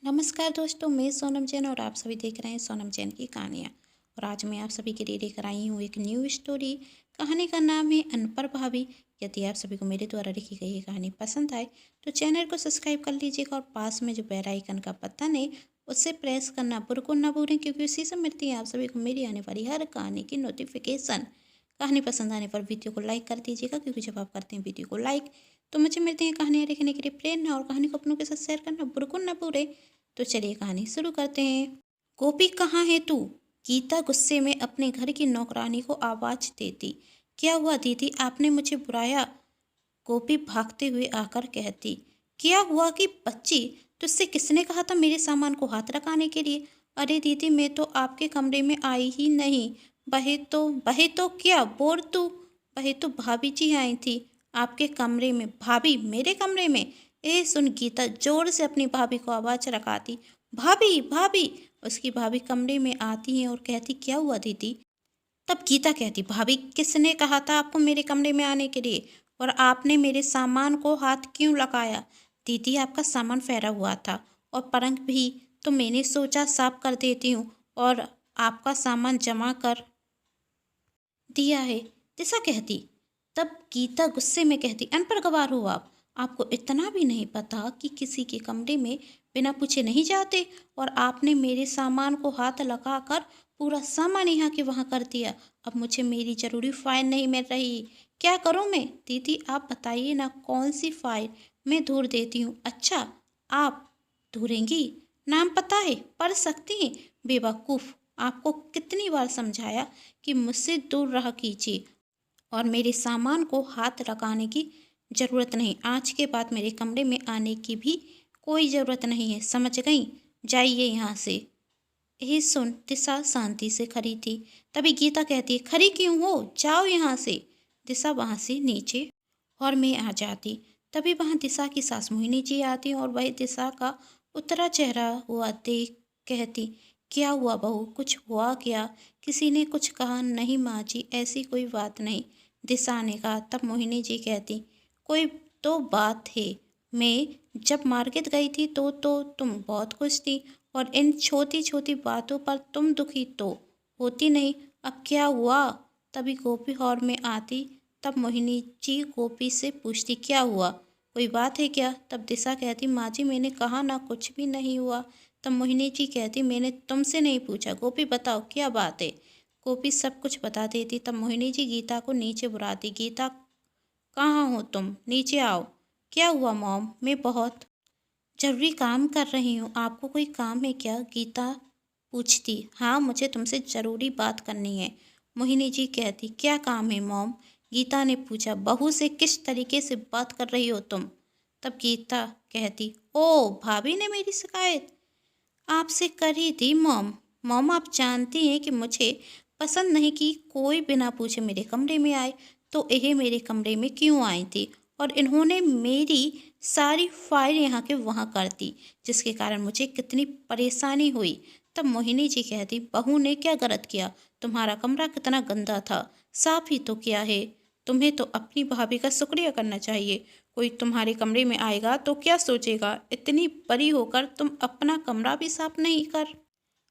नमस्कार दोस्तों, मैं सोनम जैन और आप सभी देख रहे हैं सोनम जैन की कहानियाँ। और आज मैं आप सभी के लिए लेकर आई हूँ एक न्यू स्टोरी। कहानी का नाम है अनपढ़ भाभी। यदि आप सभी को मेरे द्वारा लिखी गई ये कहानी पसंद आए तो चैनल को सब्सक्राइब कर लीजिएगा और पास में जो बेल आइकन का बटन है उससे प्रेस करना बिल्कुल ना भूलें, क्योंकि उसी से मिलती है आप सभी को मेरी आने वाली हर कहानी की नोटिफिकेशन। कहानी पसंद आने पर वीडियो को लाइक कर दीजिएगा, क्योंकि जब आप करते हैं वीडियो को लाइक तो मुझे मिलती है कहानियाँ लिखने के लिए प्रेरणा, और कहानी को अपनों के साथ शेयर करना बिल्कुल ना भूलें। तो चलिए कहानी शुरू करते हैं। गोपी, कहाँ है तू? गीता गुस्से में अपने घर की नौकरानी को आवाज देती। क्या हुआ दीदी, आपने मुझे बुलाया? गोपी भागते हुए आकर कहती। क्या हुआ कि बच्ची, तुझसे किसने कहा था मेरे सामान को हाथ लगाने के लिए? अरे दीदी, मैं तो आपके कमरे में आई ही नहीं। बहे तो क्या बोल तू? बहे तो भाभी जी आई थी आपके कमरे में। भाभी मेरे कमरे में? ए सुन, गीता जोर से अपनी भाभी को आवाज लगाती। भाभी भाभी। उसकी भाभी कमरे में आती है और कहती, क्या हुआ दीदी? तब गीता कहती, भाभी किसने कहा था आपको मेरे कमरे में आने के लिए? और आपने मेरे सामान को हाथ क्यों लगाया? दीदी, आपका सामान फैला हुआ था और पलंग भी, तो मैंने सोचा साफ कर देती हूँ और आपका सामान जमा कर दिया है, दिशा कहती। तब गीता गुस्से में कहती, अनपढ़ गवार हो आप। आपको इतना भी नहीं पता कि किसी के कमरे में बिना पूछे नहीं जाते? और आपने मेरे सामान को हाथ लगाकर पूरा सामान यहाँ के वहाँ कर दिया। अब मुझे मेरी ज़रूरी फाइल नहीं मिल रही, क्या करूँ मैं? दीदी आप बताइए ना, कौन सी फाइल? मैं ढूंढ देती हूँ। अच्छा, आप ढूंढेंगी? नाम पता है, पढ़ सकती हैं? बेवकूफ़, आपको कितनी बार समझाया कि मुझसे दूर रहा कीजिए और मेरे सामान को हाथ लगाने की ज़रूरत नहीं। आज के बाद मेरे कमरे में आने की भी कोई ज़रूरत नहीं है, समझ गई? जाइए यहाँ से। यही सुन दिशा शांति से खड़ी थी। तभी गीता कहती है, खड़ी क्यों हो, जाओ यहाँ से। दिशा वहाँ से नीचे और मैं आ जाती। तभी वहाँ दिशा की सास मोहिनी जी आती और वही दिशा का उतरा चेहरा हुआ देख कहती, क्या हुआ बहू, कुछ हुआ क्या? किसी ने कुछ कहा? नहीं माँ जी, ऐसी कोई बात नहीं, दिशा ने कहा। तब मोहिनी जी कहती, कोई तो बात है। मैं जब मार्केट गई थी तो तुम बहुत खुश थी और इन छोटी छोटी बातों पर तुम दुखी तो होती नहीं। अब क्या हुआ? तभी गोपी हॉल में आती। तब मोहिनी जी गोपी से पूछती, क्या हुआ, कोई बात है क्या? तब दिशा कहती, माँ जी मैंने कहा ना, कुछ भी नहीं हुआ। तब मोहिनी जी कहती, मैंने तुमसे नहीं पूछा, गोपी बताओ क्या बात है। गोपी सब कुछ बता देती। तब मोहिनी जी गीता को नीचे बुलाती। गीता, कहाँ हो तुम, नीचे आओ। क्या हुआ मॉम? मैं बहुत जरूरी काम कर रही हूँ, आपको कोई काम है क्या? गीता पूछती। हाँ, मुझे तुमसे ज़रूरी बात करनी है। मोहिनी जी कहती, क्या काम है मॉम? गीता ने पूछा। बहू से किस तरीके से बात कर रही हो तुम? तब गीता कहती, ओ भाभी ने मेरी शिकायत आपसे करी थी मॉम। मॉम आप जानती हैं कि मुझे पसंद नहीं कि कोई बिना पूछे मेरे कमरे में आए, तो यह मेरे कमरे में क्यों आई थी और इन्होंने मेरी सारी फाइल यहाँ के वहाँ कर दी, जिसके कारण मुझे कितनी परेशानी हुई। तब मोहिनी जी कहती, बहू ने क्या गलत किया? तुम्हारा कमरा कितना गंदा था, साफ ही तो किया है। तुम्हें तो अपनी भाभी का शुक्रिया करना चाहिए। कोई तुम्हारे कमरे में आएगा तो क्या सोचेगा? इतनी बड़ी होकर तुम अपना कमरा भी साफ नहीं कर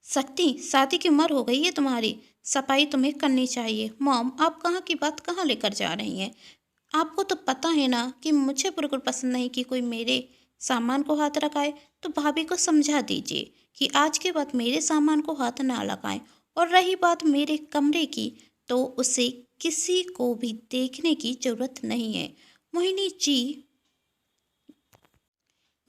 सकती? शादी की उम्र हो गई है तुम्हारी, सफाई तुम्हें करनी चाहिए। मॉम आप कहाँ की बात कहाँ लेकर जा रही हैं? आपको तो पता है ना कि मुझे बिल्कुल पसंद नहीं कि कोई मेरे सामान को हाथ लगाए। तो भाभी को समझा दीजिए कि आज के बाद मेरे सामान को हाथ ना लगाएं। और रही बात मेरे कमरे की, तो उसे किसी को भी देखने की जरूरत नहीं है। मोहिनी जी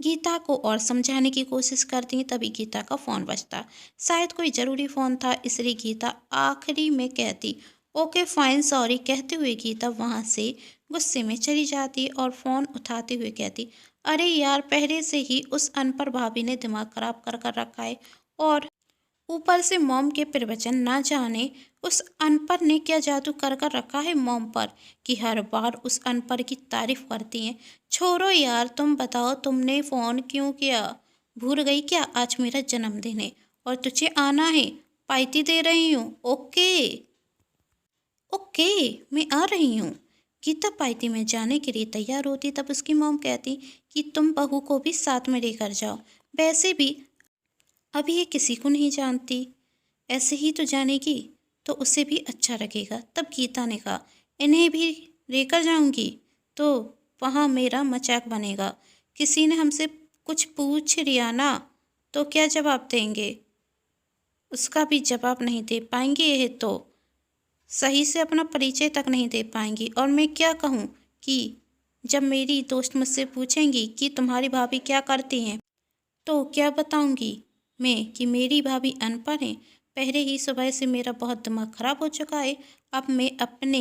गीता को और समझाने की कोशिश करती हैं। तभी गीता का फ़ोन बजता। शायद कोई ज़रूरी फ़ोन था, इसलिए गीता आखिरी में कहती, ओके फाइन सॉरी। कहते हुए गीता वहाँ से गुस्से में चली जाती और फ़ोन उठाते हुए कहती, अरे यार, पहले से ही उस अनपढ़ भाभी ने दिमाग खराब कर कर रखा है, और ऊपर से मॉम के प्रवचन, ना जाने उस अनपढ़ ने क्या जादू कर कर रखा है मॉम पर कि हर बार उस अनपढ़ की तारीफ करती हैं। छोड़ो यार, तुम बताओ तुमने फ़ोन क्यों किया? भूल गई क्या आज मेरा जन्मदिन है और तुझे आना है? पार्टी दे रही हूँ। ओके ओके, मैं आ रही हूँ। गीता पार्टी में जाने के लिए तैयार होती। तब उसकी मॉम कहती कि तुम बहू को भी साथ में लेकर जाओ। वैसे भी अभी ये किसी को नहीं जानती, ऐसे ही तो जानेगी तो उसे भी अच्छा लगेगा। तब गीता ने कहा, इन्हें भी लेकर जाऊंगी तो वहाँ मेरा मजाक बनेगा। किसी ने हमसे कुछ पूछ लिया ना तो क्या जवाब देंगे? उसका भी जवाब नहीं दे पाएंगे, यह तो सही से अपना परिचय तक नहीं दे पाएंगी। और मैं क्या कहूँ कि जब मेरी दोस्त मुझसे पूछेंगी कि तुम्हारी भाभी क्या करती हैं तो क्या बताऊंगी मैं कि मेरी भाभी अनपढ़ है। पहले ही सुबह से मेरा बहुत दिमाग खराब हो चुका है। अब मैं अपने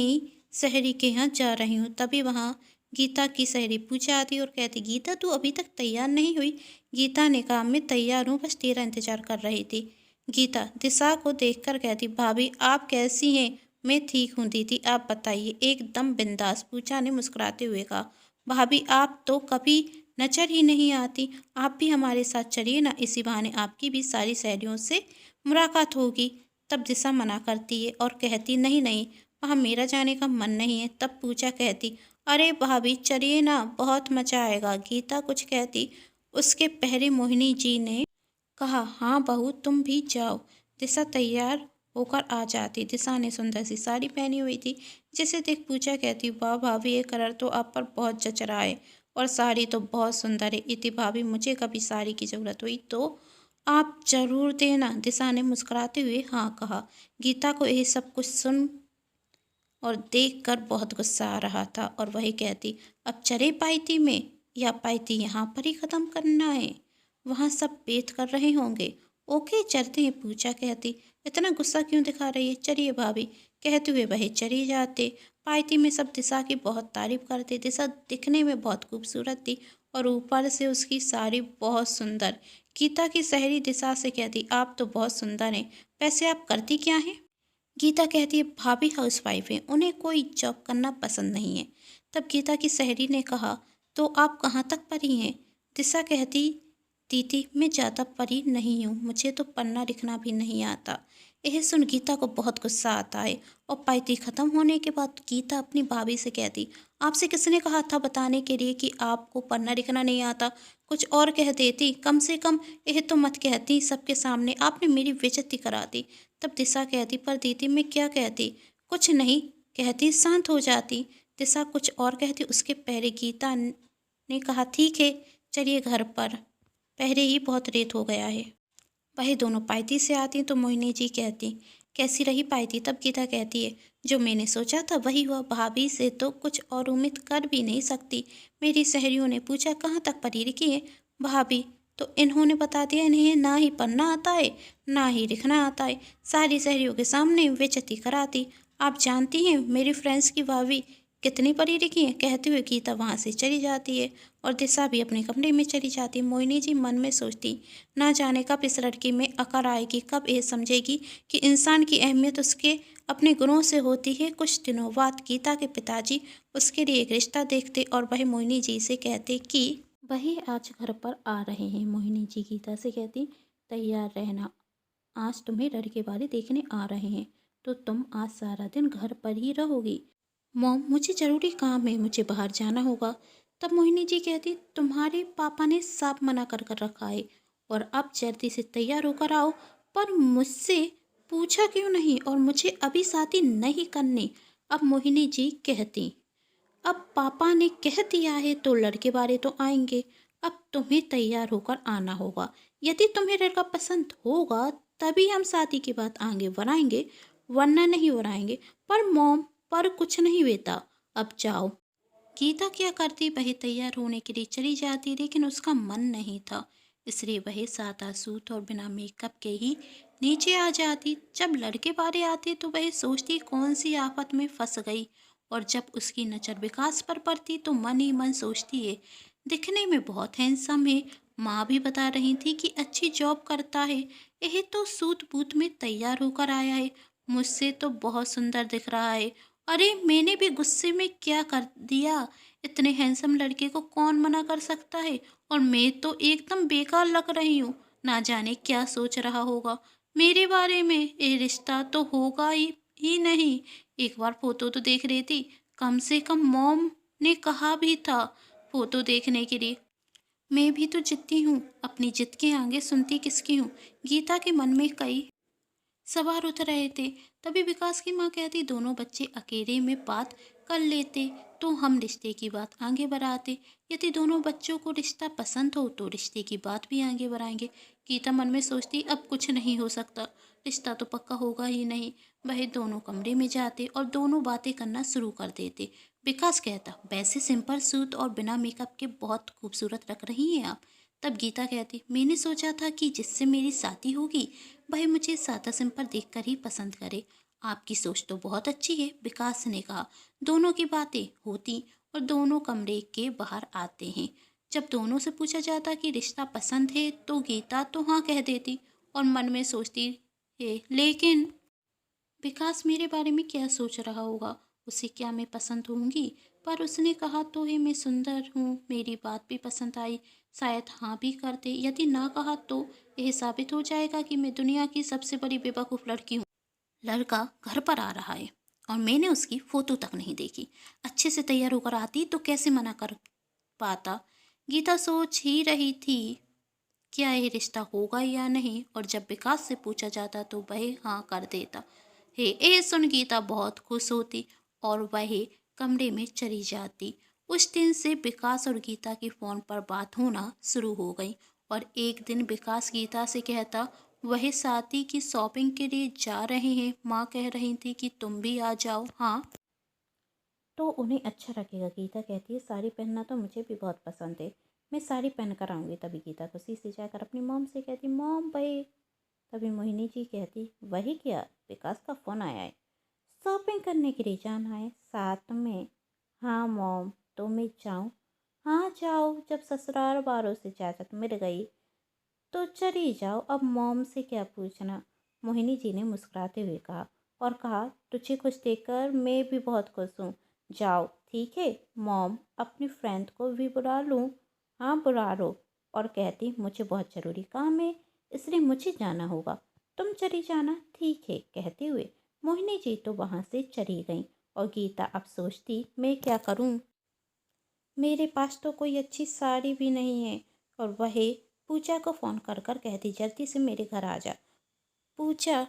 सहेली के यहाँ जा रही हूँ। तभी वहाँ गीता की सहेली पूछा आती और कहती, गीता तू अभी तक तैयार नहीं हुई? गीता ने कहा, मैं तैयार हूँ, बस तेरा इंतजार कर रही थी। गीता दिशा को देखकर कहती, भाभी आप कैसी हैं? मैं ठीक हूँ दीदी, आप बताइए। एकदम बिंदास पूछा ने मुस्कुराते हुए कहा, भाभी आप तो कभी नजर ही नहीं आती। आप भी हमारे साथ चलिए ना, इसी बहाने आपकी भी सारी सहेलियों से मुलाकात होगी। तब दिशा मना करती है और कहती, नहीं नहीं, वहाँ मेरा जाने का मन नहीं है। तब पूजा कहती, अरे भाभी चलिए ना, बहुत मजा आएगा। गीता कुछ कहती उसके पहले मोहिनी जी ने कहा, हाँ बहू तुम भी जाओ। दिशा तैयार होकर आ जाती। दिशा ने सुंदर सी साड़ी पहनी हुई थी, जिसे देख पूजा कहती, वाह भाभी ये कलर तो आप पर बहुत जच रहा है और साड़ी तो बहुत सुंदर है। इति भाभी मुझे कभी साड़ी की ज़रूरत हुई तो आप जरूर देना। दिशा ने मुस्कुराते हुए हाँ कहा। गीता को यह सब कुछ सुन और देखकर बहुत गुस्सा आ रहा था और वही कहती, अब चले पाइती में, या पाइती यहाँ पर ही ख़त्म करना है? वहाँ सब वेट कर रहे होंगे। ओके चलते हैं। पूजा कहती, इतना गुस्सा क्यों दिखा रही है? चलिए भाभी, कहते हुए वही चली जाते। पाइती में सब दिशा की बहुत तारीफ करते। दिशा दिखने में बहुत खूबसूरत थी और ऊपर से उसकी साड़ी बहुत सुंदर। गीता की सहेली दिशा से कहती, आप तो बहुत सुंदर हैं, वैसे आप करती क्या हैं? गीता कहती है, भाभी हाउसवाइफ है, उन्हें कोई जॉब करना पसंद नहीं है। तब गीता की सहेली ने कहा, तो आप कहाँ तक पढ़ी हैं? दिशा कहती, दीदी मैं ज़्यादा पढ़ी नहीं हूँ, मुझे तो पढ़ना लिखना भी नहीं आता। यह सुन गीता को बहुत गुस्सा आता है और पाइती ख़त्म होने के बाद गीता अपनी भाभी से कहती, आपसे किसने कहा था बताने के लिए कि आपको पढ़ना लिखना नहीं आता? कुछ और कह देती, कम से कम यह तो मत कहती, सबके सामने आपने मेरी बेइज्जती करा दी। तब दिशा कहती, पर दीदी मैं क्या कहती? कुछ नहीं कहती, शांत हो जाती। दिशा कुछ और कहती, उसके पहले गीता ने कहा, ठीक है चलिए घर पर, पहले ही बहुत लेट हो गया है। वही दोनों पाइती से आती तो मोहिनी जी कहती, कैसी रही पाइती? तब गीता कहती है, जो मैंने सोचा था वही हुआ। भाभी से तो कुछ और उम्मीद कर भी नहीं सकती। मेरी सहेलियों ने पूछा, कहाँ तक पढ़ी लिखी है भाभी? तो इन्होंने बता दिया, इन्हें ना ही पढ़ना आता है ना ही लिखना आता है। सारी सहेलियों के सामने बेइज्जती कराती। आप जानती हैं मेरी फ्रेंड्स की भाभी कितनी पढ़ी लिखी है? कहते हुए गीता वहाँ से चली जाती है और दिशा भी अपने कमरे में चली जाती है। मोहिनी जी मन में सोचती, ना जाने कब इस लड़की में अकल आएगी, कब यह समझेगी कि इंसान की अहमियत उसके अपने गुणों से होती है। कुछ दिनों बाद गीता के पिताजी उसके लिए एक रिश्ता देखते और वही मोहिनी जी से कहते कि वही आज घर पर आ रहे हैं। मोहिनी जी गीता से कहती, तैयार रहना, आज तुम्हें लड़के वाले देखने आ रहे हैं तो तुम आज सारा दिन घर पर ही रहोगी। मॉम मुझे ज़रूरी काम है, मुझे बाहर जाना होगा। तब मोहिनी जी कहती, तुम्हारे पापा ने साफ मना कर कर रखा है और अब जल्दी से तैयार होकर आओ। पर मुझसे पूछा क्यों नहीं? और मुझे अभी शादी नहीं करनी। अब मोहिनी जी कहती, अब पापा ने कह दिया है तो लड़के वाले तो आएंगे। अब तुम्हें तैयार होकर आना होगा। यदि तुम्हें लड़का पसंद होगा तभी हम शादी की बात आगे बढ़ाएंगे, वरना नहीं बढ़ाएंगे। पर मॉम, पर कुछ नहीं बेटा, अब जाओ। गीता क्या करती, वह तैयार होने के लिए चली जाती, लेकिन उसका मन नहीं था, इसलिए वह सादा सूट और बिना मेकअप के ही नीचे आ जाती। जब लड़के वाले आते तो वह सोचती कौन सी आफत में फंस गई, और जब उसकी नज़र विकास पर पड़ती तो मन ही मन सोचती है, दिखने में बहुत हैंडसम है, माँ भी बता रही थी कि अच्छी जॉब करता है, यह तो सूट बूट में तैयार होकर आया है, मुझसे तो बहुत सुंदर दिख रहा है। अरे मैंने भी गुस्से में क्या कर दिया? इतने हैंडसम लड़के को कौन मना कर सकता है? और मैं तो एकदम बेकार लग रही हूँ। ना जाने क्या सोच रहा होगा मेरे बारे में। ये रिश्ता तो होगा ही नहीं। एक बार फोटो तो देख रही थी, कम से कम मॉम ने कहा भी था फोटो देखने के लिए। मैं भी तो जिद्दी हूँ, अपनी जिद के आगे सुनती किसकी हूँ। गीता के मन में कई सवार उठ रहे थे। तभी विकास की माँ कहती, दोनों बच्चे अकेले में बात कर लेते तो हम रिश्ते की बात आगे बढ़ाते। यदि दोनों बच्चों को रिश्ता पसंद हो तो रिश्ते की बात भी आगे बढ़ाएंगे। गीता मन में सोचती, अब कुछ नहीं हो सकता, रिश्ता तो पक्का होगा ही नहीं। वह दोनों कमरे में जाते और दोनों बातें करना शुरू कर देते। विकास कहता, वैसे सिंपल सूट और बिना मेकअप के बहुत खूबसूरत लग रही हैं आप। तब गीता कहती, मैंने सोचा था कि जिससे मेरी शादी होगी वह मुझे सादा सिंपल देखकर ही पसंद करे। आपकी सोच तो बहुत अच्छी है, विकास ने कहा। दोनों की बातें होती और दोनों कमरे के बाहर आते हैं। जब दोनों से पूछा जाता कि रिश्ता पसंद है तो गीता तो हाँ कह देती और मन में सोचती है, लेकिन विकास मेरे बारे में क्या सोच रहा होगा, उसे क्या मैं पसंद होंगी। पर उसने कहा तो है मैं सुंदर हूँ, मेरी बात भी पसंद आई, शायद हाँ भी कर दे। यदि ना कहा तो यह साबित हो जाएगा कि मैं दुनिया की सबसे बड़ी बेवकूफ़ लड़की हूँ। लड़का घर पर आ रहा है और मैंने उसकी फोटो तक नहीं देखी। अच्छे से तैयार होकर आती तो कैसे मना कर पाता। गीता सोच ही रही थी क्या यह रिश्ता होगा या नहीं, और जब विकास से पूछा जाता तो वह हाँ कर देता है। ये सुन गीता बहुत खुश होती और वह कमरे में चली जाती। उस दिन से विकास और गीता की फ़ोन पर बात होना शुरू हो गई। और एक दिन विकास गीता से कहता, वह शादी की शॉपिंग के लिए जा रहे हैं, माँ कह रही थी कि तुम भी आ जाओ। हाँ तो उन्हें अच्छा लगेगा। गीता कहती है, साड़ी पहनना तो मुझे भी बहुत पसंद है, मैं साड़ी पहन कर आऊँगी। तभी गीता खुशी से जाकर अपनी मॉम से कहती, मॉम भाई। तभी मोहिनी जी कहती, वही क्या, विकास का फ़ोन आया है, शॉपिंग करने के लिए जाना है साथ में। हाँ मॉम, तो मैं जाऊँ? हाँ जाओ, जब ससुराल वालों से इजाज़त मिल गई तो चली जाओ, अब मॉम से क्या पूछना। मोहिनी जी ने मुस्कुराते हुए कहा और कहा, तुझे खुश देखकर मैं भी बहुत खुश हूँ। जाओ ठीक है मॉम, अपनी फ्रेंड को भी बुला लूँ? हाँ बुला लो। और कहती, मुझे बहुत ज़रूरी काम है इसलिए मुझे जाना होगा, तुम चली जाना। ठीक है कहते हुए मोहिनी जी तो वहाँ से चली गईं। और गीता अब सोचती, मैं क्या करूँ, मेरे पास तो कोई अच्छी साड़ी भी नहीं है। और वह पूजा को फ़ोन कर कर कहती, जल्दी से मेरे घर आ जा। पूजा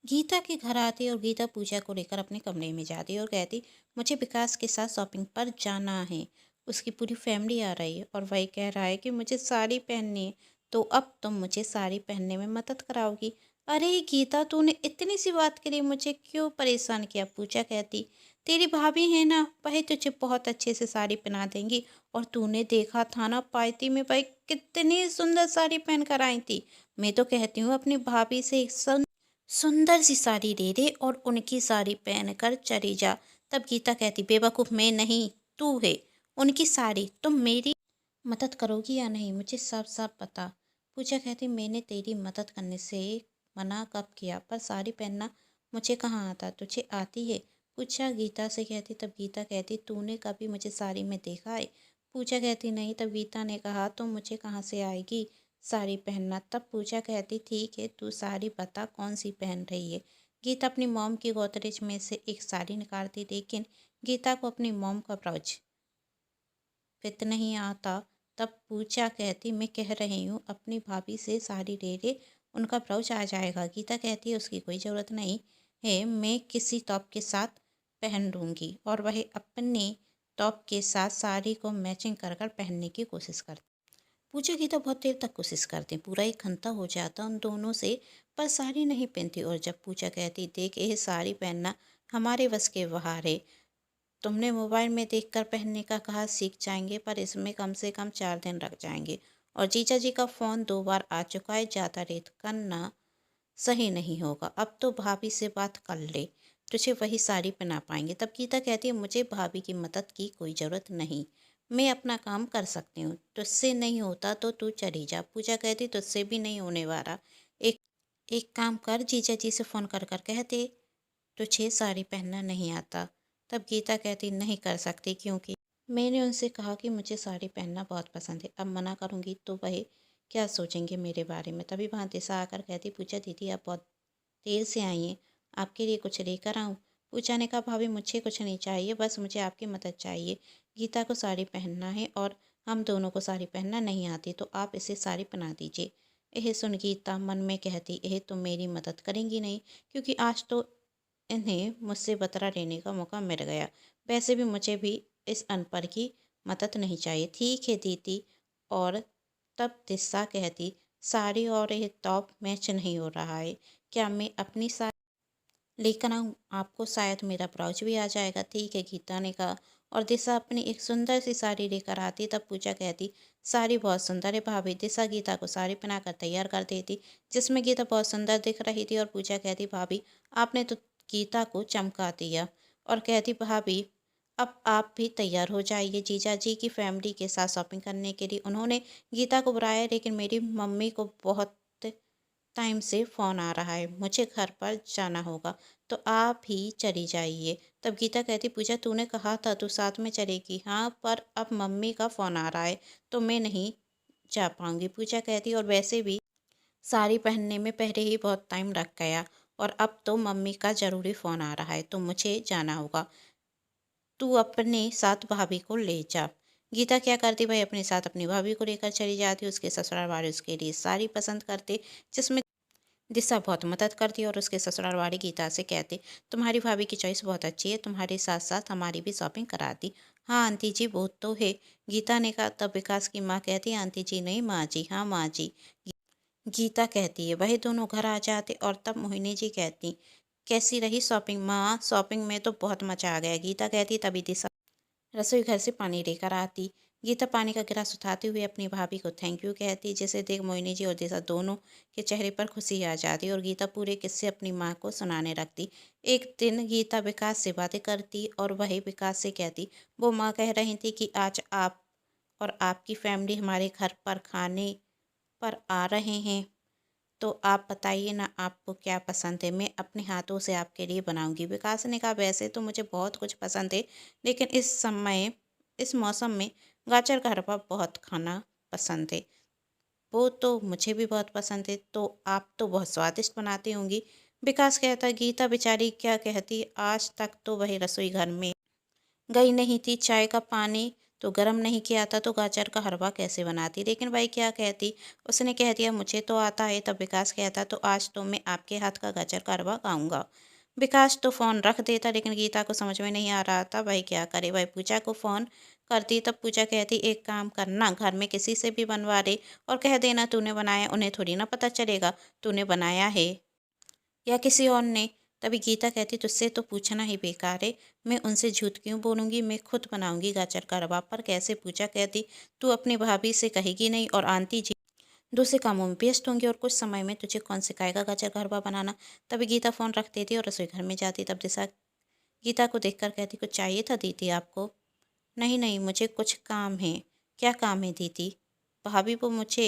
गीता के घर आती और गीता पूजा को लेकर अपने कमरे में जाती और कहती, मुझे विकास के साथ शॉपिंग पर जाना है, उसकी पूरी फैमिली आ रही है और वही कह रहा है कि मुझे साड़ी पहननी है, तो अब तुम मुझे साड़ी पहनने में मदद कराओगी। अरे गीता, तूने इतनी सी बात के लिए मुझे क्यों परेशान किया। पूजा कहती, तेरी भाभी है ना, वही तुझे बहुत अच्छे से साड़ी पहना देंगी। और तूने देखा था ना पार्टी में भाई कितनी सुंदर साड़ी पहन कर आई थी। मैं तो कहती हूँ अपनी भाभी से एक सुंदर सी साड़ी दे दे और उनकी साड़ी पहनकर चली जा। तब गीता कहती, बेवकूफ़ मैं नहीं, तू है। उनकी साड़ी, तुम मेरी मदद करोगी या नहीं, मुझे साफ साफ बता। पूजा कहती, मैंने तेरी मदद करने से मना कब किया, पर साड़ी पहनना मुझे कहाँ आता, तुझे आती है। पूजा गीता से कहती, तब गीता कहती, तूने कभी मुझे साड़ी में देखा है। पूजा कहती, नहीं। तब गीता ने कहा, तो मुझे कहाँ से आएगी साड़ी पहनना। तब पूजा कहती, ठीक है तू साड़ी बता कौन सी पहन रही है। गीता अपनी मॉम की गोदरेज में से एक साड़ी निकालती, लेकिन गीता को अपनी मॉम का ब्लाउज फिट नहीं आता। तब पूजा कहती, मैं कह रही हूँ अपनी भाभी से साड़ी ले ले, उनका ब्लाउज आ जाएगा। गीता कहती है, उसकी कोई ज़रूरत नहीं है, मैं किसी टॉप के साथ पहन लूँगी। और वह अपने टॉप के साथ साड़ी को मैचिंग कर कर पहनने की कोशिश करती। पूजा की तो बहुत देर तक कोशिश करती, पूरा 1 घंटा हो जाता उन दोनों से, पर साड़ी नहीं पहनती। और जब पूजा कहती, देख ये साड़ी पहनना हमारे बस के बाहर है, तुमने मोबाइल में देखकर पहनने का कहा, सीख जाएंगे पर इसमें कम से कम 4 दिन लग जाएंगे। और जीजा जी का फ़ोन 2 बार आ चुका है, ज़्यादा लेट करना सही नहीं होगा। अब तो भाभी से बात कर ले, तुझे वही साड़ी पहना पाएंगे। तब गीता कहती है, मुझे भाभी की मदद की कोई ज़रूरत नहीं, मैं अपना काम कर सकती हूँ, तुझसे नहीं होता तो तू चली जा। पूजा कहती, तुझसे भी नहीं होने वाला। एक एक काम कर, जीजा जी से फ़ोन कर कर कहते तुझे साड़ी पहनना नहीं आता। तब गीता कहती, नहीं कर सकती, क्योंकि मैंने उनसे कहा कि मुझे साड़ी पहनना बहुत पसंद है, अब मना करूँगी तो वह क्या सोचेंगे मेरे बारे में। तभी वहाँ दिशा आकर कहती, पूजा दीदी आप बहुत देर से आई हैं, आपके लिए कुछ लेकर आऊँ। पूजा ने कहा, भाभी मुझे कुछ नहीं चाहिए, बस मुझे आपकी मदद चाहिए। गीता को साड़ी पहनना है और हम दोनों को साड़ी पहनना नहीं आती, तो आप इसे साड़ी पहना दीजिए। यह सुन गीता मन में कहती, यह तो मेरी मदद करेंगी नहीं, क्योंकि आज तो इन्हें मुझसे बतरा लेने का मौका मिल गया। वैसे भी मुझे भी इस अनपढ़ की मदद नहीं चाहिए। ठीक है दीदी। और तब दिशा कहती, साड़ी और यह टॉप मैच नहीं हो रहा है, क्या मैं अपनी साड़ी लेकर आऊँ? आपको शायद मेरा ब्लाउज भी आ जाएगा। ठीक है, गीता ने कहा। और दिशा अपनी एक सुंदर सी साड़ी लेकर आती। तब पूजा कहती, साड़ी बहुत सुंदर है भाभी। दिशा गीता को साड़ी पहनाकर तैयार कर देती, जिसमें गीता बहुत सुंदर दिख रही थी। और पूजा कहती, भाभी आपने तो गीता को चमका दिया। और कहती, भाभी अब आप भी तैयार हो जाइए, जीजा जी की फैमिली के साथ शॉपिंग करने के लिए उन्होंने गीता को बुलाया, लेकिन मेरी मम्मी को बहुत टाइम से फ़ोन आ रहा है, मुझे घर पर जाना होगा, तो आप ही चली जाइए। तब गीता कहती, पूजा तूने कहा था तू साथ में चलेगी। हाँ, पर अब मम्मी का फ़ोन आ रहा है, तो मैं नहीं जा पाऊँगी। पूजा कहती, और वैसे भी साड़ी पहनने में पहले ही बहुत टाइम लग गया, और अब तो मम्मी का ज़रूरी फ़ोन आ रहा है, तो मुझे जाना होगा। तू अपने साथ भाभी को ले जा। गीता क्या करती भाई, अपने साथ अपनी भाभी को लेकर चली जाती। उसके ससुराल वाले उसके लिए साड़ी पसंद करते, जिसमें दिशा बहुत मदद करती। और उसके ससुराल वाले गीता से कहते, तुम्हारी भाभी की चॉइस बहुत अच्छी है, तुम्हारे साथ साथ हमारी भी शॉपिंग कराती। हाँ आंटी जी, वो तो है, गीता ने कहा। तब विकास की माँ कहती, आंटी जी नहीं, माँ जी। हाँ माँ जी, गीता कहती है। वही दोनों घर आ जाते। और तब मोहिनी जी कहती, कैसी रही शॉपिंग? माँ शॉपिंग में तो बहुत मजा आ गया। गीता कहती। तभी दिशा रसोई घर से पानी लेकर आती। गीता पानी का गिलास उठाते हुए अपनी भाभी को थैंक यू कहती, जिसे देख मोहिनी जी और दिशा दोनों के चेहरे पर खुशी आ जाती। और गीता पूरे किस्से अपनी माँ को सुनाने लगती। एक दिन गीता विकास से बातें करती, और वही विकास से कहती, वो माँ कह रही थी कि आज आप और आपकी फैमिली हमारे घर पर खाने पर आ रहे हैं, तो आप बताइए ना आपको क्या पसंद है, मैं अपने हाथों से आपके लिए बनाऊंगी। विकास ने कहा, वैसे तो मुझे बहुत कुछ पसंद है, लेकिन इस मौसम में गाजर का हलवा बहुत खाना पसंद है। वो तो मुझे भी बहुत पसंद है, तो आप तो बहुत स्वादिष्ट बनाती होंगी। विकास कहता, गीता बेचारी क्या कहती, आज तक तो वही रसोई घर में गई नहीं थी, चाय का पानी तो गर्म नहीं किया था, तो गाजर का हलवा कैसे बनाती। लेकिन भाई क्या कहती, उसने कह दिया मुझे तो आता है। तब विकास कहता, तो आज तो मैं आपके हाथ का गाजर का हलवा खाऊंगा। विकास तो फ़ोन रख देता, लेकिन गीता को समझ में नहीं आ रहा था भाई क्या करे। भाई पूजा को फ़ोन करती। तब पूजा कहती, एक काम करना, घर में किसी से भी बनवा दे और कह देना तूने बनाया, उन्हें थोड़ी ना पता चलेगा तूने बनाया है या किसी और ने। तभी गीता कहती, तुझसे तो पूछना ही बेकार है, मैं उनसे झूठ क्यों बोलूँगी, मैं खुद बनाऊंगी गाजर का हलवा। पर कैसे? पूजा कहती, तू अपनी भाभी से कहेगी नहीं, और आंटी जी दूसरे कामों में व्यस्त होंगी, और कुछ समय में तुझे कौन सिखाएगा गाजर का हलवा बनाना। तभी गीता फ़ोन रख देती और रसोई घर में जाती। तब दिशा गीता को देखकर कहती, कुछ चाहिए था दीदी आपको? नहीं नहीं, मुझे कुछ काम है। क्या काम है दीदी? भाभी, वो मुझे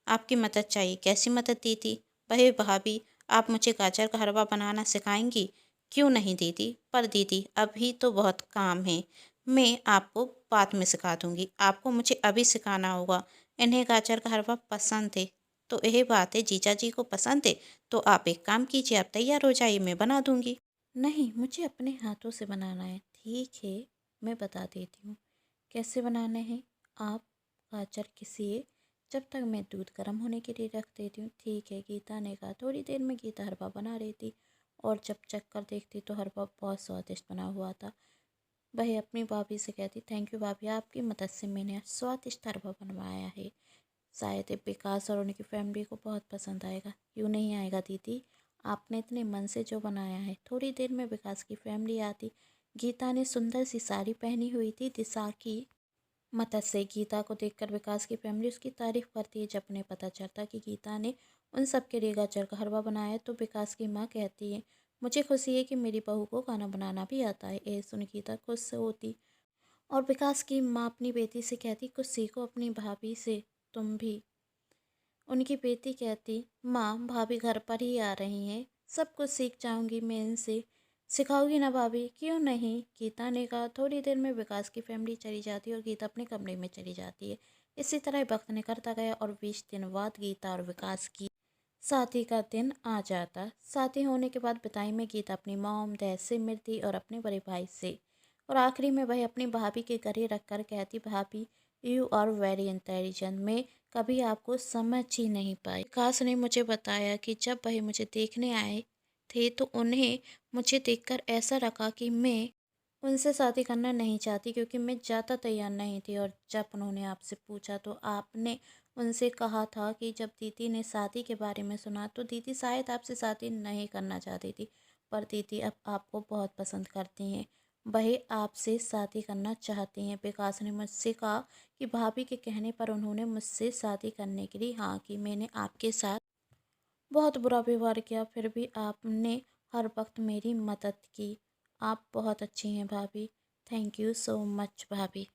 आपकी मदद चाहिए। कैसी मदद दीदी? वही भाभी, आप मुझे गाजर का हलवा बनाना सिखाएंगी? क्यों नहीं दीदी, पर दीदी अभी तो बहुत काम है, मैं आपको बाद में सिखा दूंगी, आपको मुझे अभी सिखाना होगा। इन्हें गाजर का हलवा पसंद है, तो यही बात है, जीजा जी को पसंद है, तो आप एक काम कीजिए, आप तैयार हो जाइए, मैं बना दूंगी। नहीं, मुझे अपने हाथों से बनाना है। ठीक है, मैं बता देती हूँ कैसे बनाने हैं। आप गाजर घिसिए, जब तक मैं दूध गर्म होने के लिए रख देती हूँ। ठीक है, गीता ने कहा। थोड़ी देर में गीता हलवा बना रही थी, और जब चख कर देखती तो हलवा बहुत स्वादिष्ट बना हुआ था। वह अपनी भाभी से कहती, थैंक यू भाभी, आपकी मदद से मैंने आज स्वादिष्ट हलवा बनवाया है। शायद ये विकास और उनकी फैमिली को बहुत पसंद आएगा। क्यों नहीं आएगा दीदी, आपने इतने मन से जो बनाया है। थोड़ी देर में विकास की फैमिली आती। गीता ने सुंदर सी साड़ी पहनी हुई थी। दिशा की मदद से गीता को देखकर विकास की फैमिली उसकी तारीफ करती है। जब उन्हें पता चलता कि गीता ने उन सब के लिए गाजर का हलवा बनाया है, तो विकास की माँ कहती है, मुझे खुशी है कि मेरी बहू को खाना बनाना भी आता है। ये सुन गीता खुश से होती, और विकास की माँ अपनी बेटी से कहती, कुछ सीखो अपनी भाभी से तुम भी। उनकी बेटी कहती, माँ भाभी घर पर ही आ रही हैं, सब कुछ सीख जाऊंगी मैं इनसे। सिखाओगी ना भाभी? क्यों नहीं, गीता ने कहा। थोड़ी देर में विकास की फैमिली चली जाती है, और गीता अपने कमरे में चली जाती है। इसी तरह वक्त निकलता गया, और 20 दिन बाद गीता और विकास की शादी का दिन आ जाता। शादी होने के बाद बिदाई में गीता अपनी मॉम डैड से मिलती, और अपने बड़े भाई से। और आखिरी में वह अपनी भाभी के गले रख कर कहती, भाभी यू आर वेरी इंटेलिजेंट। मैं कभी आपको समझ ही नहीं पाई। विकास ने मुझे बताया कि जब वह मुझे देखने आए थे तो उन्हें मुझे देखकर ऐसा लगा कि मैं उनसे शादी करना नहीं चाहती, क्योंकि मैं ज़्यादा तैयार नहीं थी। और जब उन्होंने आपसे पूछा तो आपने उनसे कहा था कि जब दीदी ने शादी के बारे में सुना तो दीदी शायद आपसे शादी नहीं करना चाहती थी, पर दीदी अब आपको बहुत पसंद करती हैं, वह आपसे शादी करना चाहती हैं। विकास ने मुझसे कहा कि भाभी के कहने पर उन्होंने मुझसे शादी करने के लिए हाँ की। मैंने आपके साथ बहुत बुरा व्यवहार किया, फिर भी आपने हर वक्त मेरी मदद की। आप बहुत अच्छी हैं भाभी। थैंक यू सो मच भाभी।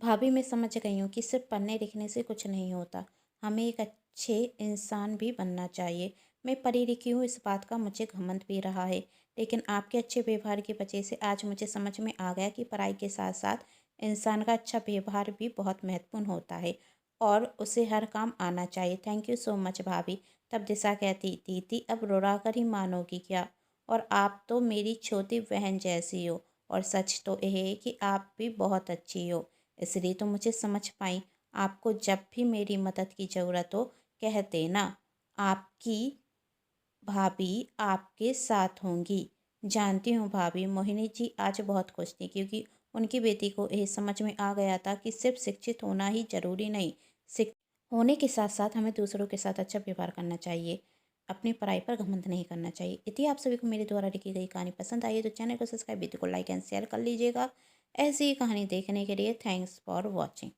भाभी मैं समझ गई हूँ कि सिर्फ पढ़ने लिखने से कुछ नहीं होता, हमें एक अच्छे इंसान भी बनना चाहिए। मैं पढ़ी लिखी हूँ, इस बात का मुझे घमंड भी रहा है, लेकिन आपके अच्छे व्यवहार की वजह से आज मुझे समझ में आ गया कि पढ़ाई के साथ साथ इंसान का अच्छा व्यवहार भी बहुत महत्वपूर्ण होता है और उसे हर काम आना चाहिए। थैंक यू सो मच भाभी। तब दिशा कहती, दीदी अब रुला कर ही मानोगी क्या? और आप तो मेरी छोटी बहन जैसी हो, और सच तो यह है कि आप भी बहुत अच्छी हो, इसलिए तो मुझे समझ पाई। आपको जब भी मेरी मदद की ज़रूरत हो कह देना, आपकी भाभी आपके साथ होंगी। जानती हूँ भाभी। मोहिनी जी आज बहुत खुश थी, क्योंकि उनकी बेटी को यह समझ में आ गया था कि सिर्फ शिक्षित होना ही जरूरी नहीं, शिक होने के साथ साथ हमें दूसरों के साथ अच्छा व्यवहार करना चाहिए, अपनी पढ़ाई पर घमंड नहीं करना चाहिए। यदि आप सभी को मेरे द्वारा लिखी गई कहानी पसंद आई है तो चैनल को सब्सक्राइब, वीडियो को लाइक एंड शेयर कर लीजिएगा। ऐसी ही कहानी देखने के लिए थैंक्स फॉर वॉचिंग।